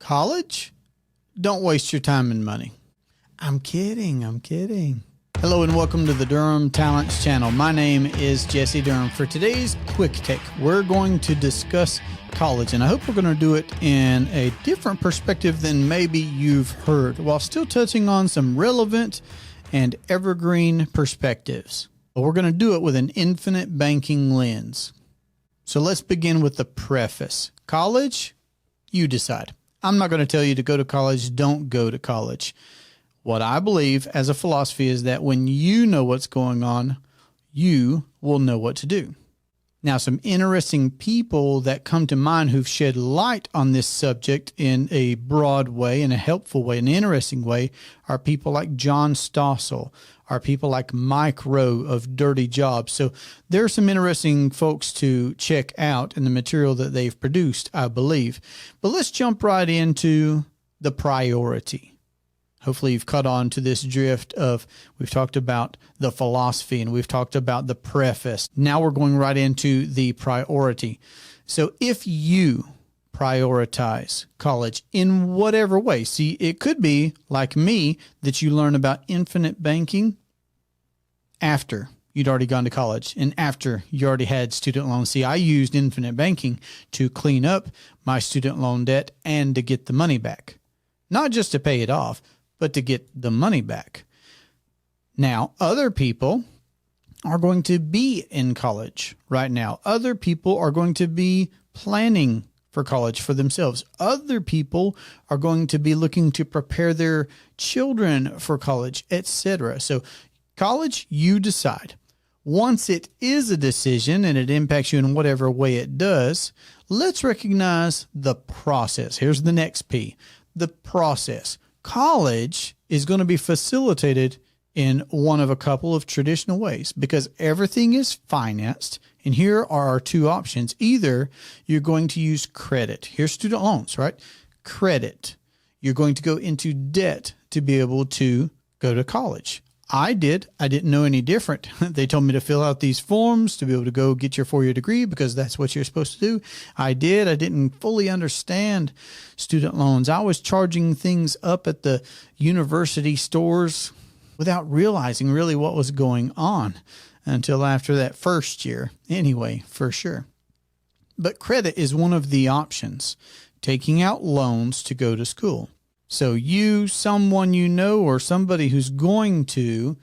College? Don't waste your time and money. I'm kidding. Hello and welcome to the Durham Talents channel. My name is Jesse Durham. For today's quick take, we're going to discuss college, and I hope we're going to do it in a different perspective than maybe you've heard, while still touching on some relevant and evergreen perspectives. But we're going to do it with an infinite banking lens. So let's begin with the preface. College, you decide. I'm not going to tell you to go to college. Don't go to college. What I believe as a philosophy is that when you know what's going on, you will know what to do. Now, some interesting people that come to mind who've shed light on this subject in a broad way, in a helpful way, an interesting way, are people like John Stossel, are people like Mike Rowe of Dirty Jobs. So there are some interesting folks to check out in the material that they've produced, I believe. But let's jump right into the priority. Hopefully you've caught on to this drift of, we've talked about the philosophy and we've talked about the preface. Now we're going right into the priority. So if you prioritize college in whatever way, see, it could be like me that you learn about infinite banking after you'd already gone to college and after you already had student loans. See, I used infinite banking to clean up my student loan debt and to get the money back, not just to pay it off, but to get the money back. Now, other people are going to be in college right now. Other people are going to be planning for college for themselves. Other people are going to be looking to prepare their children for college, etc. So college, you decide. Once it is a decision and it impacts you in whatever way it does, let's recognize the process. Here's the next P, the process. College is going to be facilitated in one of a couple of traditional ways because everything is financed. And here are our two options. Either you're going to use credit. Here's student loans, right? Credit. You're going to go into debt to be able to go to college. I didn't know any different. They told me to fill out these forms to be able to go get your 4-year degree because that's what you're supposed to do. I didn't fully understand student loans. I was charging things up at the university stores without realizing really what was going on until after that first year. Anyway, for sure. But credit is one of the options, taking out loans to go to school. So you, someone you know, or somebody who's going to,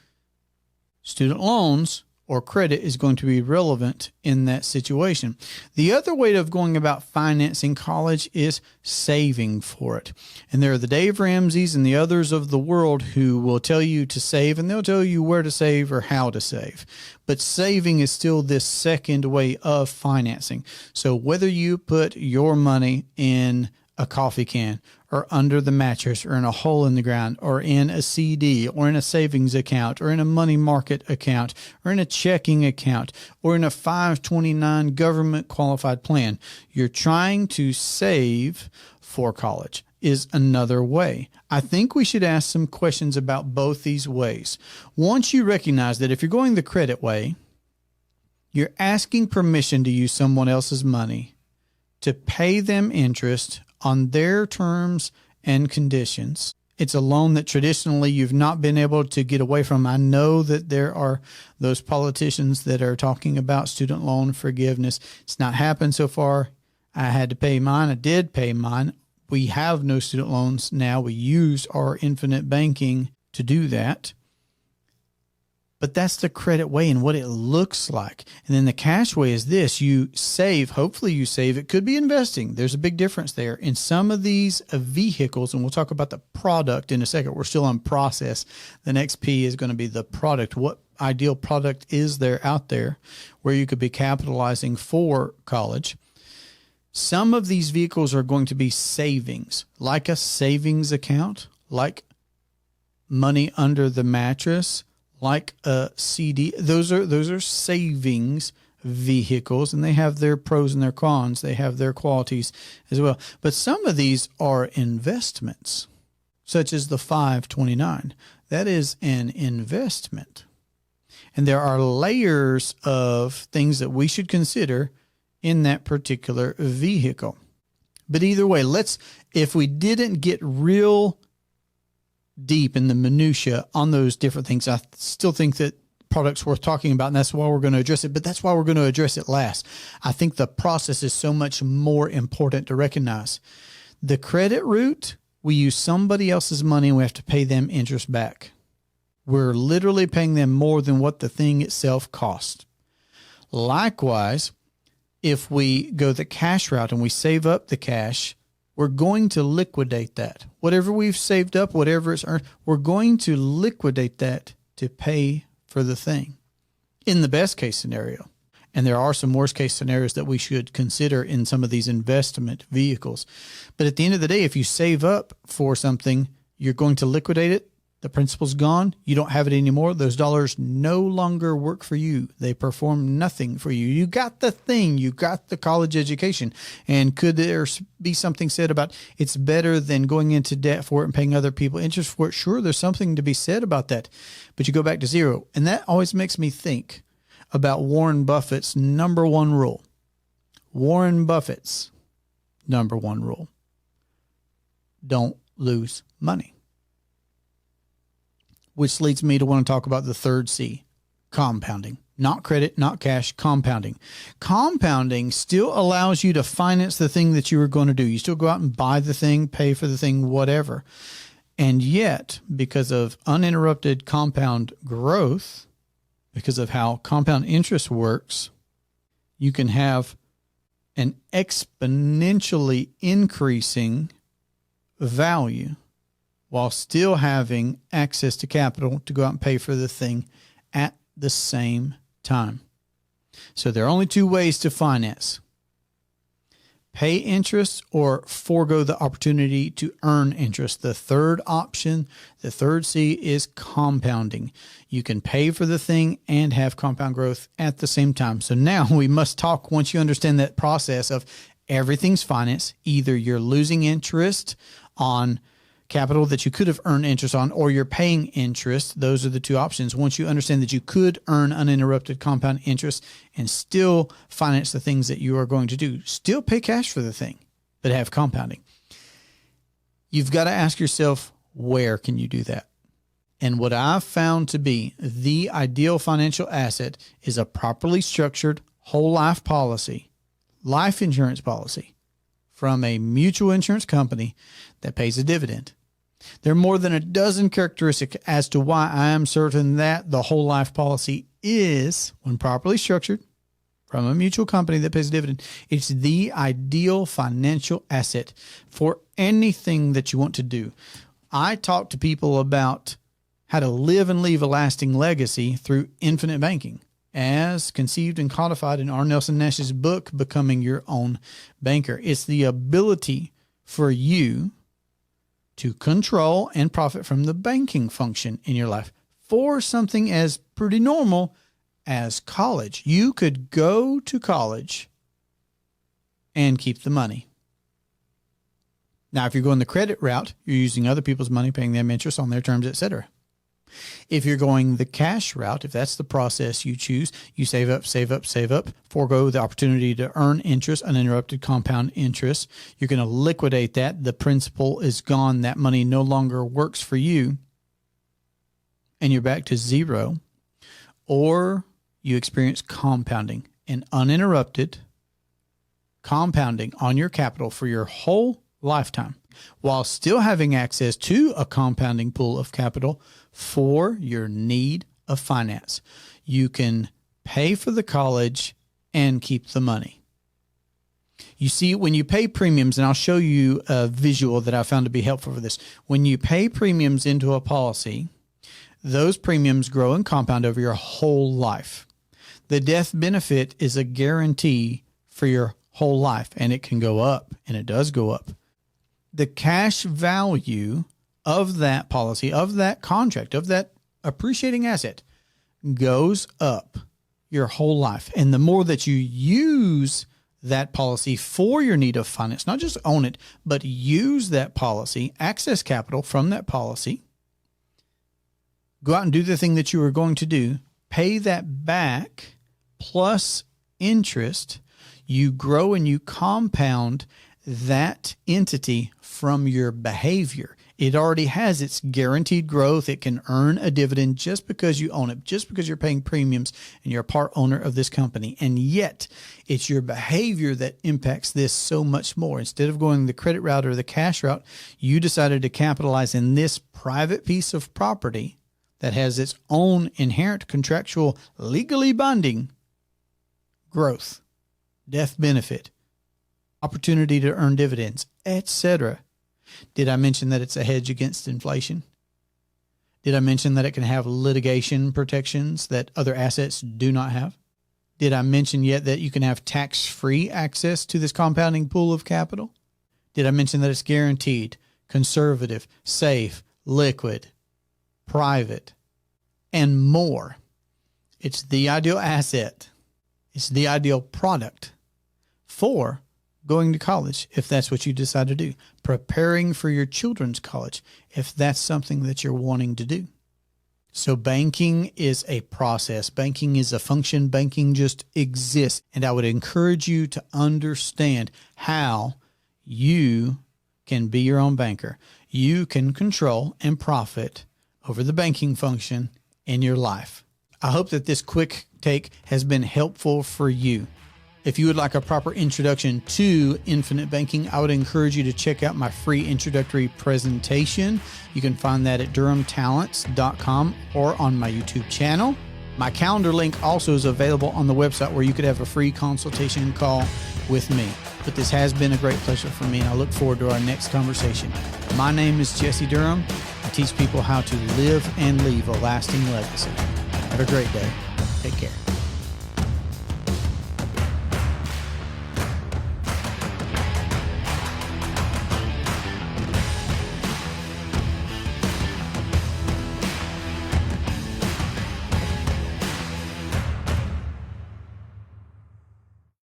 student loans or credit is going to be relevant in that situation. The other way of going about financing college is saving for it. And there are the Dave Ramseys and the others of the world who will tell you to save, and they'll tell you where to save or how to save. But saving is still this second way of financing. So whether you put your money in a coffee can or under the mattress or in a hole in the ground or in a CD or in a savings account or in a money market account or in a checking account or in a 529 government qualified plan, you're trying to save for college is another way. I think we should ask some questions about both these ways. Once you recognize that if you're going the credit way, you're asking permission to use someone else's money to pay them interest on their terms and conditions. It's a loan that traditionally you've not been able to get away from. I know that there are those politicians that are talking about student loan forgiveness. It's not happened so far. I had to pay mine. I did pay mine. We have no student loans now. We use our infinite banking to do that. But that's the credit way and what it looks like. And then the cash way is this. You save. Hopefully you save. It could be investing. There's a big difference there. In some of these vehicles, and we'll talk about the product in a second. We're still on process. The next P is going to be the product. What ideal product is there out there where you could be capitalizing for college? Some of these vehicles are going to be savings, like a savings account, like money under the mattress, like a CD. Those are savings vehicles, and they have their pros and their cons. They have their qualities as well. But some of these are investments, such as the 529. That is an investment. And there are layers of things that we should consider in that particular vehicle. But either way, let's if we didn't get real deep in the minutia on those different things, I still think that product's worth talking about, and that's why we're going to address it, but that's why we're going to address it last. I think the process is so much more important to recognize. The credit route, we use somebody else's money and we have to pay them interest back. We're literally paying them more than what the thing itself cost. Likewise, if we go the cash route and we save up the cash, we're going to liquidate that. Whatever we've saved up, whatever it's earned, we're going to liquidate that to pay for the thing in the best case scenario. And there are some worst case scenarios that we should consider in some of these investment vehicles. But at the end of the day, if you save up for something, you're going to liquidate it. The principal's gone. You don't have it anymore. Those dollars no longer work for you. They perform nothing for you. You got the thing. You got the college education. And could there be something said about it's better than going into debt for it and paying other people interest for it? Sure, there's something to be said about that. But you go back to zero. And that always makes me think about Warren Buffett's number one rule. Warren Buffett's number one rule. Don't lose money. Which leads me to want to talk about the third C, compounding. Not credit, not cash, compounding. Compounding still allows you to finance the thing that you were going to do. You still go out and buy the thing, pay for the thing, whatever. And yet, because of uninterrupted compound growth, because of how compound interest works, you can have an exponentially increasing value while still having access to capital to go out and pay for the thing at the same time. So there are only two ways to finance. Pay interest or forego the opportunity to earn interest. The third option, the third C, is compounding. You can pay for the thing and have compound growth at the same time. So now we must talk, once you understand that process of everything's finance, either you're losing interest on capital that you could have earned interest on, or you're paying interest. Those are the two options. Once you understand that you could earn uninterrupted compound interest and still finance the things that you are going to do, still pay cash for the thing, but have compounding. You've got to ask yourself, where can you do that? And what I've found to be the ideal financial asset is a properly structured whole life policy, life insurance policy from a mutual insurance company that pays a dividend. There are more than a dozen characteristics as to why I am certain that the whole life policy is, when properly structured, from a mutual company that pays a dividend, it's the ideal financial asset for anything that you want to do. I talk to people about how to live and leave a lasting legacy through infinite banking, as conceived and codified in R. Nelson Nash's book, Becoming Your Own Banker. It's the ability for you to control and profit from the banking function in your life for something as pretty normal as college. You could go to college and keep the money. Now, if you're going the credit route, you're using other people's money, paying them interest on their terms, etc. If you're going the cash route, if that's the process you choose, you save up, forego the opportunity to earn interest, uninterrupted compound interest. You're going to liquidate that. The principal is gone. That money no longer works for you, and you're back to zero. Or you experience compounding, and uninterrupted compounding on your capital for your whole lifetime, while still having access to a compounding pool of capital for your need of finance. You can pay for the college and keep the money. You see, when you pay premiums, and I'll show you a visual that I found to be helpful for this. When you pay premiums into a policy, those premiums grow and compound over your whole life. The death benefit is a guarantee for your whole life, and it can go up, and it does go up. The cash value of that policy, of that contract, of that appreciating asset goes up your whole life. And the more that you use that policy for your need of finance, not just own it, but use that policy, access capital from that policy, go out and do the thing that you were going to do, pay that back plus interest, you grow and you compound that entity from your behavior. It already has its guaranteed growth. It can earn a dividend just because you own it, just because you're paying premiums and you're a part owner of this company. And yet it's your behavior that impacts this so much more. Instead of going the credit route or the cash route, you decided to capitalize in this private piece of property that has its own inherent contractual, legally binding growth, death benefit, opportunity to earn dividends, etc. Did I mention that it's a hedge against inflation? Did I mention that it can have litigation protections that other assets do not have? Did I mention yet that you can have tax-free access to this compounding pool of capital? Did I mention that it's guaranteed, conservative, safe, liquid, private, and more? It's the ideal asset. It's the ideal product for going to college, if that's what you decide to do. Preparing for your children's college, if that's something that you're wanting to do. So banking is a process. Banking is a function. Banking just exists. And I would encourage you to understand how you can be your own banker. You can control and profit over the banking function in your life. I hope that this quick take has been helpful for you. If you would like a proper introduction to infinite banking, I would encourage you to check out my free introductory presentation. You can find that at durhamtalents.com or on my YouTube channel. My calendar link also is available on the website where you could have a free consultation call with me. But this has been a great pleasure for me, and I look forward to our next conversation. My name is Jesse Durham. I teach people how to live and leave a lasting legacy. Have a great day. Take care.